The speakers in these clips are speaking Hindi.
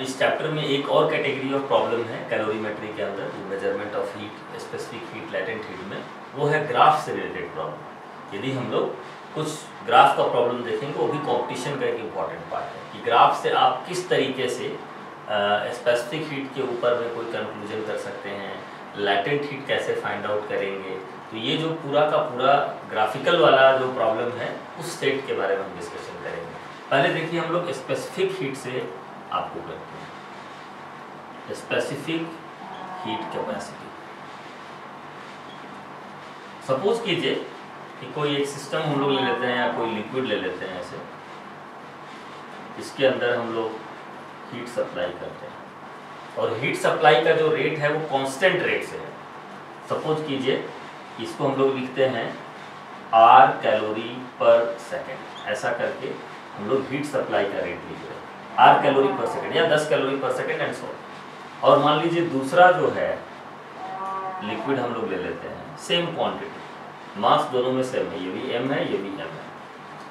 इस चैप्टर में एक और कैटेगरी ऑफ प्रॉब्लम है कैलोरीमेट्री के अंदर, measurement of heat, specific heat, latent heat में, वो है ग्राफ से रिलेटेड प्रॉब्लम। यदि हम लोग कुछ ग्राफ का प्रॉब्लम देखेंगे, वो भी कंपटीशन का एक इम्पॉर्टेंट पार्ट है कि ग्राफ से आप किस तरीके से स्पेसिफिक हीट के ऊपर में कोई कंक्लूजन कर सकते हैं, लैटेंट हीट कैसे फाइंड आउट करेंगे। तो ये जो पूरा का पूरा ग्राफिकल वाला जो प्रॉब्लम है, उस सेट के बारे में हम डिस्कशन करेंगे। पहले देखिए हम लोग स्पेसिफिक हीट से आपको करते हैं। स्पेसिफिक हीट कैपेसिटी, सपोज कीजिए कि कोई एक सिस्टम हम लोग ले लेते हैं या कोई लिक्विड ले लेते हैं ऐसे, इसके अंदर हम लोग हीट सप्लाई करते हैं और हीट सप्लाई का जो रेट है वो कांस्टेंट रेट से है। सपोज कीजिए इसको हम लोग लिखते हैं R कैलोरी पर सेकेंड, ऐसा करके हम लोग हीट सप्लाई का रेट लिख रहे हैं, R कैलोरी पर सेकेंड या 10 कैलोरी पर सेकेंड एंड सो। और मान लीजिए दूसरा जो है लिक्विड हम लोग ले लेते हैं, सेम क्वांटिटी, मास दोनों में सेम है, ये भी M है ये भी M है,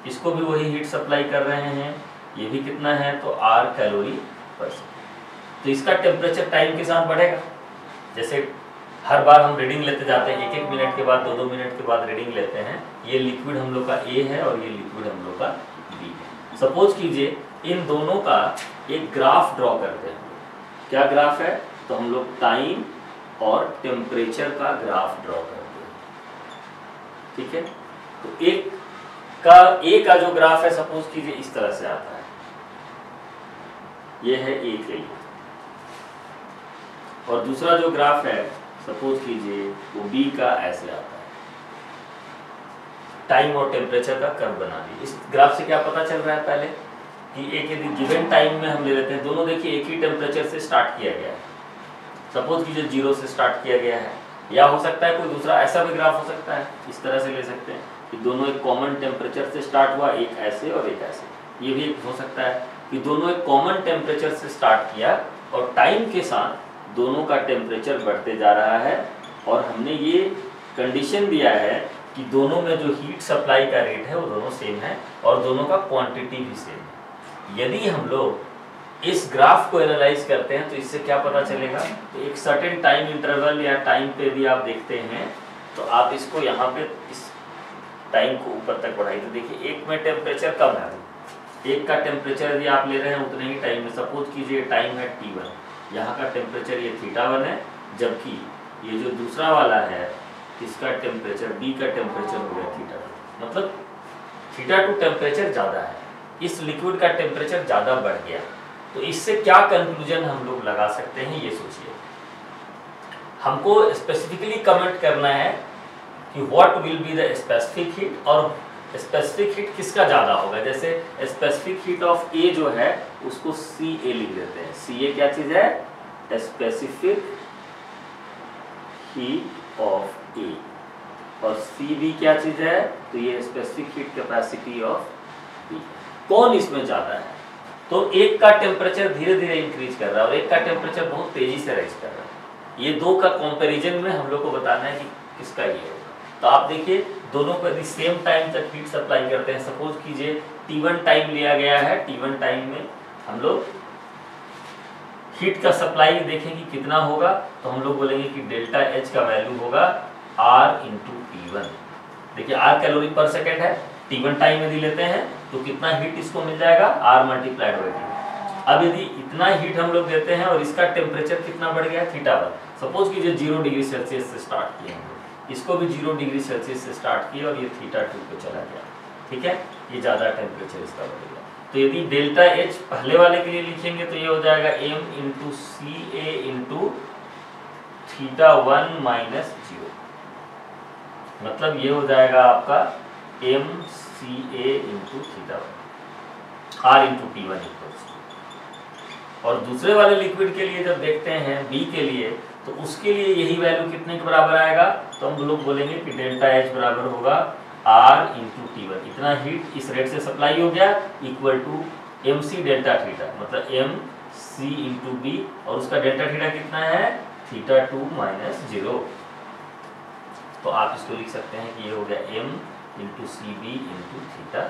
इसको भी वही हीट सप्लाई कर रहे हैं, ये भी कितना है तो R कैलोरी पर सेकेंड। तो इसका टेम्परेचर टाइम के साथ बढ़ेगा, जैसे हर बार हम रीडिंग लेते जाते हैं, 1-1 मिनट के बाद 2-2 मिनट के बाद रीडिंग लेते हैं। ये लिक्विड हम लोग का A है और ये लिक्विड हम लोग का B है। सपोज कीजिए इन दोनों का एक ग्राफ ड्रॉ करते हैं। क्या ग्राफ है तो हम लोग टाइम और टेम्परेचर का ग्राफ ड्रॉ करते हैं, ठीक है। तो A का जो ग्राफ है सपोज कीजिए इस तरह से आता है, ये है A के लिए, और दूसरा जो ग्राफ है सपोज कीजिए वो B का ऐसे आता है। टाइम और टेम्परेचर का कर्व बना दी। इस ग्राफ से क्या पता चल रहा है पहले कि एक यदि गिवन टाइम में हम ले लेते हैं, दोनों देखिए एक ही टेम्परेचर से स्टार्ट किया गया है, सपोज कीजिए 0 से स्टार्ट किया गया है, या हो सकता है कोई दूसरा ऐसा भी ग्राफ हो सकता है, इस तरह से ले सकते हैं कि दोनों एक कॉमन टेम्परेचर से स्टार्ट हुआ, एक ऐसे और एक ऐसे। ये भी एक हो सकता है कि दोनों एक कॉमन टेम्परेचर से स्टार्ट किया और टाइम के साथ दोनों का टेम्परेचर बढ़ते जा रहा है, और हमने ये कंडीशन दिया है कि दोनों में जो हीट सप्लाई का रेट है वो दोनों सेम है और दोनों का क्वांटिटी भी सेम है। यदि हम लोग इस ग्राफ को एनालाइज करते हैं तो इससे क्या पता चलेगा, तो एक सर्टेन टाइम इंटरवल या टाइम पे भी आप देखते हैं तो आप इसको यहाँ पे इस टाइम को ऊपर तक बढ़ाइए, तो देखिए एक में टेम्परेचर कम है, एक का टेम्परेचर यदि आप ले रहे हैं उतने ही टाइम में, सपोज कीजिए टाइम है T1, यहाँ का टेम्परेचर ये θ1 है, जबकि ये जो दूसरा वाला है इसका टेम्परेचर B का टेम्परेचर हो गया θ2, मतलब θ2 टेम्परेचर ज़्यादा है, इस लिक्विड का टेम्परेचर ज़्यादा बढ़ गया। तो इससे क्या कंक्लूजन हम लोग लगा सकते हैं, ये सोचिए। हमको स्पेसिफिकली कमेंट करना है कि what will be the specific heat, और स्पेसिफिक हीट किसका ज़्यादा होगा। जैसे स्पेसिफिक हीट ऑफ A जो है उसको CA लिख देते हैं। CA क्या चीज़ है, स्पेसिफिक हीट ऑफ A, और CB क्या चीज़ है, तो ये specific heat capacity of B। कौन इसमें ज़्यादा है, तो एक का टेम्परेचर धीरे धीरे इंक्रीज कर रहा है और एक का टेम्परेचर बहुत तेज़ी से राइज कर रहा है। ये दो का कंपैरिजन में हम लोग को बताना है कि किसका ये होगा। तो आप देखिए दोनों को यदि सेम टाइम तक हीट सप्लाई करते हैं, सपोज कीजिए T1 टाइम लिया गया है, T1 टाइम में हम लोग हीट का सप्लाई देखें कि कितना होगा, तो हम लोग बोलेंगे कि डेल्टा H का वैल्यू होगा R इंटू T1। देखिए R कैलोरी पर सेकेंड है, T1 टाइम यदि लेते हैं तो कितना हीट इसको मिल जाएगा, R मल्टीप्लाइड बाई T। अब यदि इतना हीट हम लोग देते हैं और इसका टेम्परेचर कितना बढ़ गया θ1, सपोज कीजिए 0 डिग्री सेल्सियस से स्टार्ट किए हम लोग, इसको भी 0 डिग्री सेल्सियस से स्टार्ट किए और ये θ2 पे चला गया, ठीक है, ये ज़्यादा टेम्परेचर इसका बढ़ेगा। तो यदि डेल्टा H पहले वाले के लिए लिखेंगे तो ये हो जाएगा M into CA into θ1 minus 0, मतलब ये हो जाएगा आपका MCA into θ1, R into T1 equals. और दूसरे वाले लिक्विड के लिए जब देखते हैं B के लिए, तो उसके लिए यही वैल्यू कितने के बराबर आएगा, तो हम लोग बोलेंगे कि डेल्टा H बराबर होगा R इंटू T1, इतना हीट इस रेट से सप्लाई हो गया, equal to MC delta theta, मतलब MC इंटू B, और उसका डेल्टा थीटा कितना है θ2 माइनस 0। तो आप इसको लिख सकते हैं कि ये हो गया M इंटू CB इंटू θ2।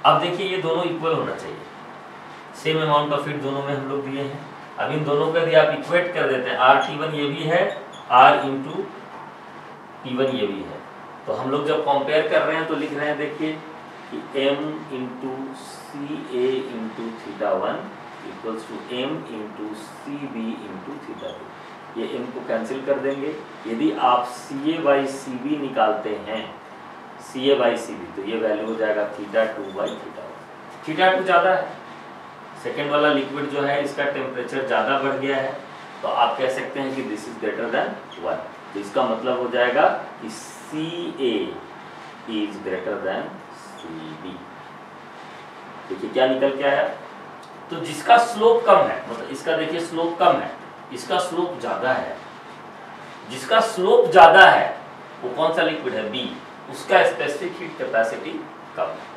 अब देखिए ये दोनों इक्वल होना चाहिए, सेम अमाउंट ऑफ हीट दोनों में हम लोग दिए हैं। अब इन दोनों को यदि आप इक्वेट कर देते हैं, RT1 ये भी है, R इंटू T1 ये भी है, तो हम लोग जब कंपेयर कर रहे हैं तो लिख रहे हैं, देखिए कि m into c a into theta 1 equals to m into c b into theta 2। ये m को कैंसिल कर देंगे। यदि आप सी ए बाई सी बी निकालते हैं, सी ए बाई सी बी, तो ये वैल्यू हो जाएगा थीटा 2 बाई थीटा 1। थीटा 2 ज़्यादा है, सेकेंड वाला लिक्विड जो है इसका टेम्परेचर ज़्यादा बढ़ गया है, तो आप कह सकते हैं कि दिस इज ग्रेटर देन 1। तो इसका मतलब हो जाएगा कि C A is greater than C B. देखिए क्या निकल के आया, तो जिसका स्लोप कम है, मतलब इसका देखिए स्लोप कम है, इसका स्लोप ज़्यादा है। जिसका स्लोप ज़्यादा है वो कौन सा लिक्विड है, बी, उसका स्पेसिफिक हीट कैपेसिटी कम है।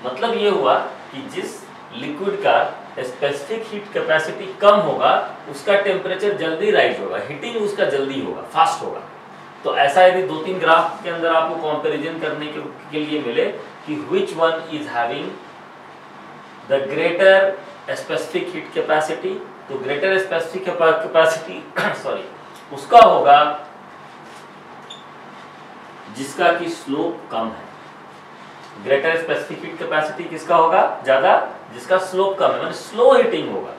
मतलब ये हुआ कि जिस लिक्विड का स्पेसिफिक हीट कैपेसिटी कम होगा उसका टेम्परेचर जल्दी राइज होगा, हीटिंग उसका जल्दी होगा, फास्ट होगा। तो ऐसा यदि 2-3 ग्राफ के अंदर आपको कंपैरिजन करने के लिए मिले कि which one is having the greater specific heat capacity, तो ग्रेटर स्पेसिफिक कैपेसिटी सॉरी उसका होगा जिसका की स्लोप कम है। ग्रेटर स्पेसिफिक हीट कैपेसिटी किसका होगा, ज्यादा, जिसका स्लोप कम है, मतलब स्लो हीटिंग होगा।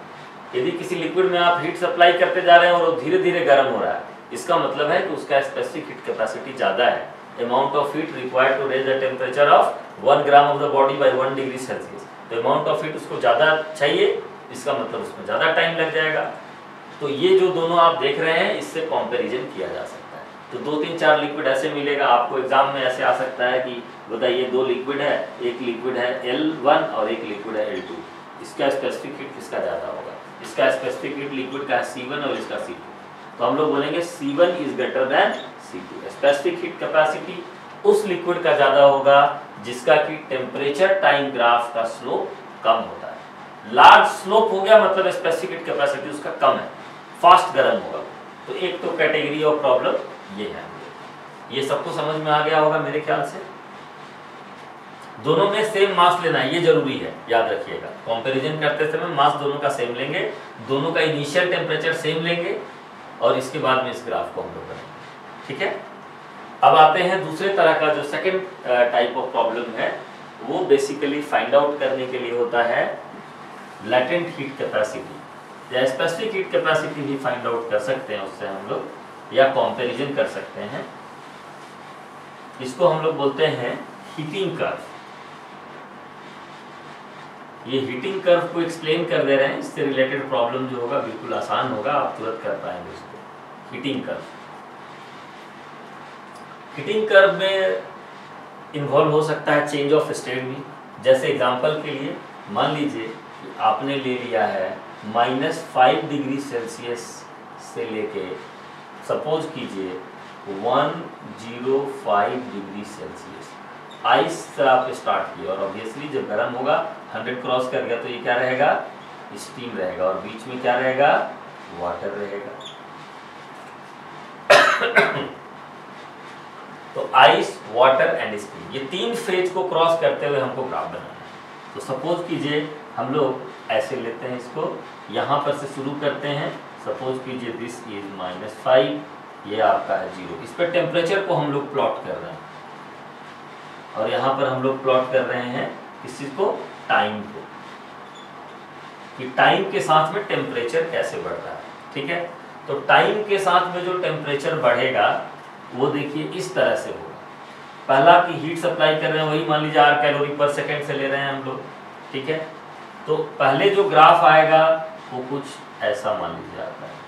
यदि किसी लिक्विड में आप हीट सप्लाई करते जा रहे हैं और वो धीरे धीरे गर्म हो रहा है, इसका मतलब है कि उसका स्पेसिफिक हीट कैपेसिटी ज्यादा है। Amount of heat required to raise the temperature of 1 gram of the body by 1 degree Celsius, तो अमाउंट ऑफ हीट उसको ज्यादा चाहिए, इसका मतलब उसमें ज्यादा टाइम लग जाएगा। तो ये जो दोनों आप देख रहे हैं इससे कंपैरिजन किया जा सकता है। तो 2-3-4 लिक्विड ऐसे मिलेगा आपको एग्जाम में, ऐसे आ सकता है कि बताइए 2 लिक्विड है, एक लिक्विड है L1 और एक लिक्विड है L2, इसका स्पेसिफिक हीट किसका ज़्यादा होगा, इसका स्पेसिफिक हीट लिक्विड का है C1 और इसका C2, तो हम लोग बोलेंगे C1 is greater then C2। Specific heat capacity उस लिक्विड का ज़्यादा होगा जिसका कि टेम्परेचर टाइम ग्राफ का स्लोप कम होता है। लार्ज स्लोप हो गया मतलब स्पेसिफिक हीट कैपेसिटी उसका कम है, फास्ट गर्म होगा। तो एक तो कैटेगरी ऑफ प्रॉब्लम ये है। ये सबको समझ में आ गया होगा मेरे ख्याल से। दोनों में सेम मास लेना है, ये जरूरी है, याद रखिएगा। कंपैरिजन करते समय मास दोनों का सेम लेंगे, दोनों का इनिशियल टेम्परेचर सेम लेंगे और इसके बाद में इस ग्राफ को हम लोग करेंगे, ठीक है। अब आते हैं दूसरे तरह का जो सेकंड टाइप ऑफ प्रॉब्लम है, वो बेसिकली फाइंड आउट करने के लिए होता है लैटेंट हीट कैपेसिटी या स्पेसिफिक हीट कैपेसिटी भी फाइंड आउट कर सकते हैं उससे हम लोग, या कंपैरिजन कर सकते हैं। इसको हम लोग बोलते हैं हीटिंग कर्व। ये हीटिंग कर्व को एक्सप्लेन कर दे रहे हैं, इससे रिलेटेड प्रॉब्लम जो होगा बिल्कुल आसान होगा, आप तुरंत कर पाएंगे इसको। हीटिंग कर्व, हीटिंग कर्व में इन्वॉल्व हो सकता है चेंज ऑफ स्टेट भी। जैसे एग्जांपल के लिए मान लीजिए कि आपने ले लिया है -5 डिग्री सेल्सियस से लेके सपोज कीजिए 105 डिग्री सेल्सियस आइस से आप स्टार्ट किए, और ऑब्वियसली जब गर्म होगा 100 क्रॉस कर गया तो ये क्या रहेगा, स्टीम रहेगा, और बीच में क्या रहेगा, वाटर रहेगा। तो आइस, वाटर एंड स्टीम, ये 3 फेज को क्रॉस करते हुए हमको ग्राफ बनाना है। तो सपोज कीजिए हम लोग ऐसे लेते हैं इसको, यहाँ पर से शुरू करते हैं। सपोज कीजिए दिस इज -5, ये आपका है 0। इस पर टेम्परेचर को हम लोग प्लॉट कर रहे हैं, और यहाँ पर हम लोग प्लॉट कर रहे हैं किस चीज़ को, टाइम को, कि टाइम के साथ में टेम्परेचर कैसे बढ़ रहा है, ठीक है। तो टाइम के साथ में जो टेम्परेचर बढ़ेगा वो देखिए इस तरह से होगा। पहला कि हीट सप्लाई कर रहे हैं वही मान लीजिए 8 कैलोरी पर सेकेंड से ले रहे हैं हम लोग, ठीक है। तो पहले जो ग्राफ आएगा वो कुछ ऐसा मान लीजिए आता है।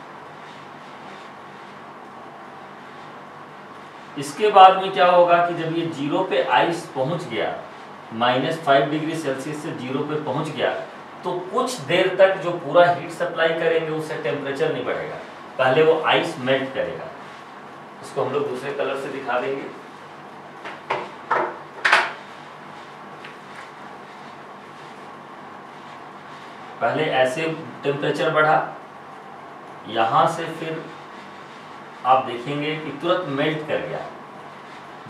इसके बाद में क्या होगा कि जब ये 0 पे आइस पहुंच गया, -5 डिग्री सेल्सियस से 0 पे पहुंच गया, तो कुछ देर तक जो पूरा हीट सप्लाई करेंगे उससे टेम्परेचर नहीं बढ़ेगा, पहले वो आइस मेल्ट करेगा। इसको हम लोग दूसरे कलर से दिखा देंगे। पहले ऐसे टेम्परेचर बढ़ा, यहाँ से फिर आप देखेंगे कि तुरंत मेल्ट कर गया।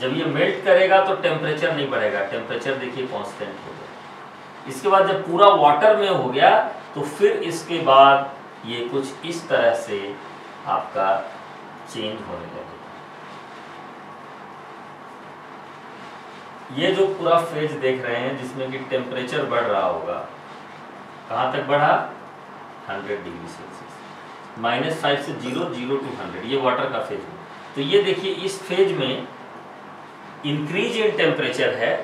जब ये मेल्ट करेगा तो टेम्परेचर नहीं बढ़ेगा, टेम्परेचर देखिए कांस्टेंट हो गया। इसके बाद जब पूरा वाटर में हो गया तो फिर इसके बाद ये कुछ इस तरह से आपका चेंज होने लगेगा। ये जो पूरा फेज देख रहे हैं जिसमें कि टेम्परेचर बढ़ रहा होगा, कहाँ तक बढ़ा? 100 डिग्री सेल्सियस, -5 से 0 0 to 100, ये वाटर का फेज है। तो ये देखिए इस फेज में इंक्रीज इन टेम्परेचर है,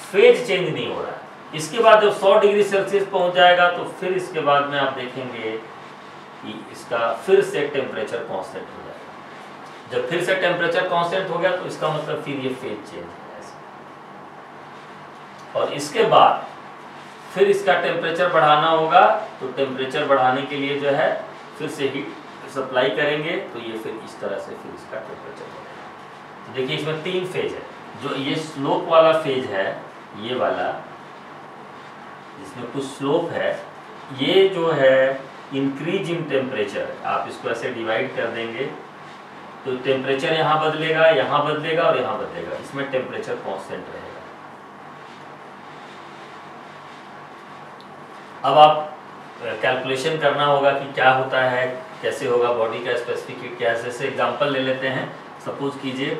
फेज चेंज नहीं हो रहा है। इसके बाद जब 100 डिग्री सेल्सियस पहुंच जाएगा तो फिर इसके बाद में आप देखेंगे कि इसका फिर से टेम्परेचर कांस्टेंट हो जाएगा। जब फिर से टेम्परेचर कांस्टेंट हो गया तो इसका मतलब फिर ये फेज चेंज है ऐसे। और इसके बाद फिर इसका टेम्परेचर बढ़ाना होगा, तो टेम्परेचर बढ़ाने के लिए जो है फिर से हीट सप्लाई करेंगे, तो ये फिर इस तरह से फिर इसका टेम्परेचर बढ़ेगा। तो देखिए इसमें 3 फेज है। जो ये स्लोप वाला फेज है, ये वाला जिसमें कुछ स्लोप है, ये जो है इंक्रीज इन टेम्परेचर, आप इसको ऐसे डिवाइड कर देंगे तो टेम्परेचर यहाँ बदलेगा और यहाँ बदलेगा, इसमें टेम्परेचर कांस्टेंट रहेगा। अब आप कैलकुलेशन करना होगा कि क्या होता है, कैसे होगा, बॉडी का स्पेसिफिक हीट क्या है। जैसे एग्जांपल ले लेते हैं, सपोज कीजिए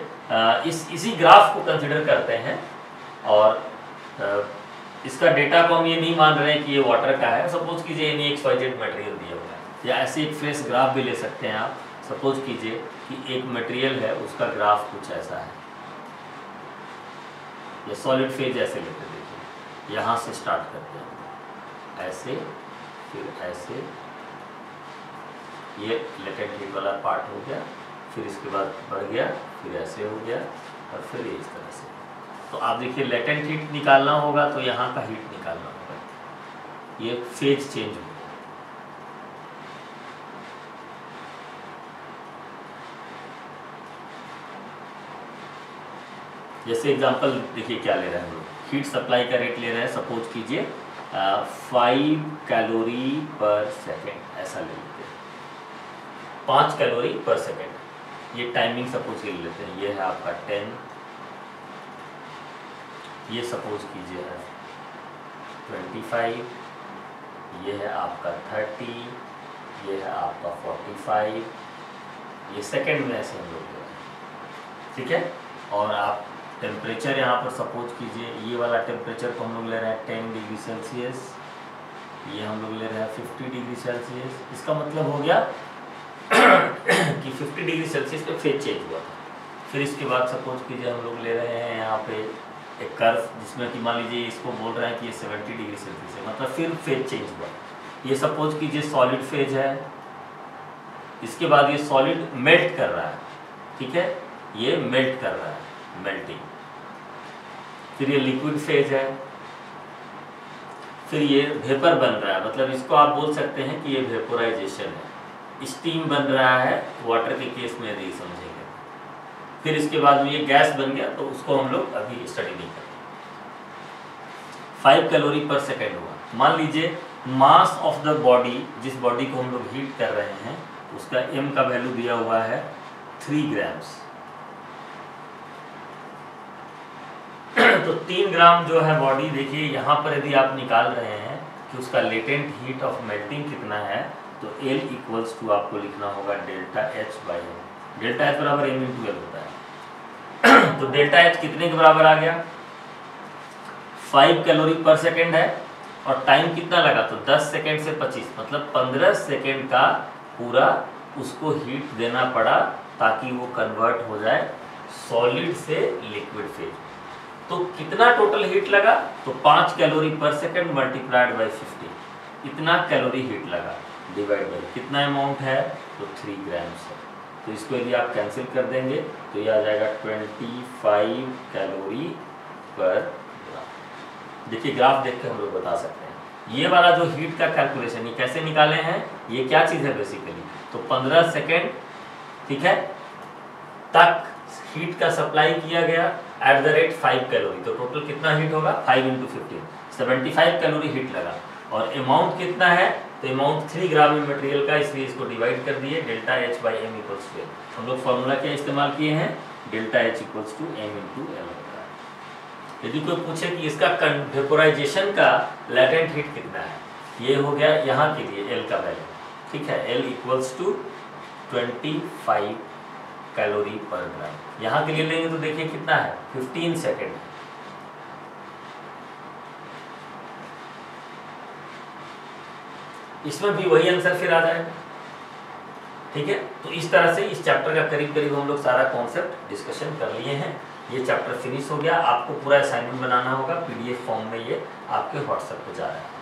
इसी ग्राफ को कंसिडर करते हैं और इसका डेटा को हम ये नहीं मान रहे हैं कि ये वाटर का है। सपोज कीजिए एनी XYZ मटेरियल दिया हुआ है, या ऐसे एक फ्रेश ग्राफ भी ले सकते हैं आप। सपोज कीजिए कि एक मटेरियल है, उसका ग्राफ कुछ ऐसा है, ये सॉलिड फेज ऐसे लेते, देखिए यहाँ से स्टार्ट करते हैं ऐसे, फिर ऐसे, ये लेटेंट हीट वाला पार्ट हो गया, फिर इसके बाद बढ़ गया, फिर ऐसे हो गया और फिर इस तरह से। तो आप देखिए लेटेंट हीट निकालना होगा तो यहाँ का हीट निकालना होगा, ये फेज चेंज हो गया। जैसे एग्जांपल देखिए क्या ले रहे हैं हम लोग, हीट सप्लाई का रेट ले रहे हैं, सपोज कीजिए 5 कैलोरी पर सेकेंड, ऐसा ले लेते हैं 5 कैलोरी पर सेकेंड। ये टाइमिंग सपोज के ले लेते हैं, ये है आपका 10, ये सपोज कीजिए है 25, ये है आपका 30, ये है आपका 45, ये सेकेंड में ऐसे हम लोग ले रहे हैं, ठीक है। और आप टेम्परेचर यहाँ पर सपोज कीजिए, ये वाला टेम्परेचर को हम लोग ले रहे हैं 10 डिग्री सेल्सियस, ये हम लोग ले रहे हैं 50 डिग्री सेल्सियस। इसका मतलब हो गया कि 50 डिग्री सेल्सियस पे फेज चेंज हुआ था। फिर इसके बाद सपोज कीजिए हम लोग ले रहे हैं यहाँ पे एक कर्व, जिसमें कि मान लीजिए इसको बोल रहे हैं कि ये 70 डिग्री सेल्सियस है, मतलब फिर फेज चेंज हुआ। ये सपोज कीजिए सॉलिड फेज है, इसके बाद ये सॉलिड मेल्ट कर रहा है, ठीक है, ये मेल्ट कर रहा है, मेल्टिंग। फिर ये लिक्विड फेज है, फिर ये वेपर बन रहा है, मतलब इसको आप बोल सकते हैं कि ये वेपोराइजेशन है, स्टीम बन रहा है वाटर के केस में यदि समझेंगे। फिर इसके बाद में ये गैस बन गया, तो उसको हम लोग अभी स्टडी नहीं करेंगे। 5 कैलोरी पर सेकेंड हुआ। मान लीजिए मास ऑफ द बॉडी, जिस बॉडी को हम लोग हीट कर रहे हैं, उसका m का वैल्यू दिया हुआ है 3 ग्राम्स। तो 3 ग्राम जो है बॉडी, देखिए यहाँ पर यदि आप निकाल रहे हैं कि उसका लेटेंट हीट ऑफ मेल्टिंग कितना है, तो L इक्वल्स टू आपको लिखना होगा delta H by M। Delta H बराबर M इंटू L होता है। तो डेल्टा H कितने के बराबर आ गया? 5 कैलोरी पर सेकेंड है, और टाइम कितना लगा? तो 10 सेकेंड से 25, मतलब 15 सेकेंड का पूरा उसको हीट देना पड़ा ताकि वो कन्वर्ट हो जाए सॉलिड से लिक्विड फेज। तो कितना टोटल हीट लगा? तो 5 कैलोरी पर सेकेंड मल्टीप्लाइड बाई 50, इतना कैलोरी हीट लगा, डिवाइड बाई कितना अमाउंट है? तो 3 ग्राम्स है। तो इसको यदि आप कैंसिल कर देंगे तो ये आ जाएगा 25 कैलोरी पर ग्राम। देखिए ग्राफ देख के हम लोग बता सकते हैं। ये वाला जो हीट का कैलकुलेशन, ये कैसे निकाले हैं, ये क्या चीज़ है बेसिकली, तो 15 सेकेंड, ठीक है, तक हीट का सप्लाई किया गया एट द रेट 5 कैलोरी। तो टोटल कितना हीट होगा? 5 इंटू 15, 75 कैलोरी हीट लगा। और अमाउंट कितना है? तो अमाउंट 3 ग्राम मटेरियल का, इसलिए इसको डिवाइड कर दिए, delta H by M equals to L। हम लोग फॉर्मूला क्या इस्तेमाल किए हैं? Delta H equals to M into L होता है। यदि कोई पूछे कि इसका वेपोराइजेशन का लेटेंट हीट कितना है, ये हो गया यहाँ के लिए एल का वैल्यू, ठीक है, एल इक्वल्स टू 25 कैलोरी पर ग्राम। यहाँ के लिए लेंगे तो देखिए कितना है, 15 सेकेंड। इसमें भी वही आंसर फिर आ जाएगा, ठीक है। तो इस तरह से इस चैप्टर का करीब करीब हम लोग सारा कॉन्सेप्ट डिस्कशन कर लिए हैं। ये चैप्टर फिनिश हो गया। आपको पूरा असाइनमेंट बनाना होगा, PDF फॉर्म में ये आपके व्हाट्सएप पे जा रहा है।